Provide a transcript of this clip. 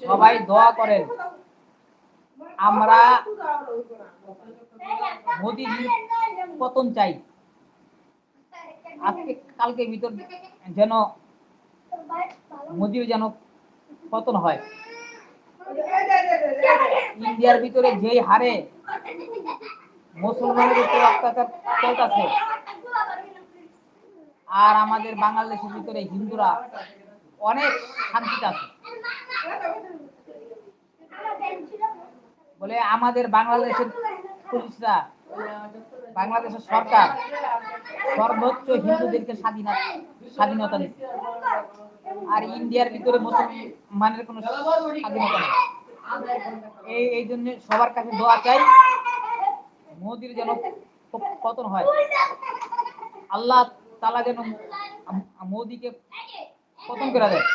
সবাই দোয়া করেন আমরা মোদিজির পতন চাই। আজকে কালকে ভিতর যেন মোদির যেন পতন হয়। ইন্ডিয়ার ভিতরে যেই হারে মুসলমানের উপর অত্যাচার চলতেছে, আর আমাদের বাংলাদেশের ভিতরে হিন্দুরা অনেক শান্তিতে আছে। বলে আমাদের বাংলাদেশের পুলিশরা, বাংলাদেশের সরকার সর্বোচ্চ হিন্দুদেরকে স্বাধীনতা দিচ্ছে, আর ইন্ডিয়ার ভিতরে মুসলমানের কোনো স্বাধীনতা নেই। এই জন্য সবার কাছে দোয়া চাই মোদির যেন পতন হয়। আল্লাহ তাআলা যেন মোদিকে পতন করে দেয়।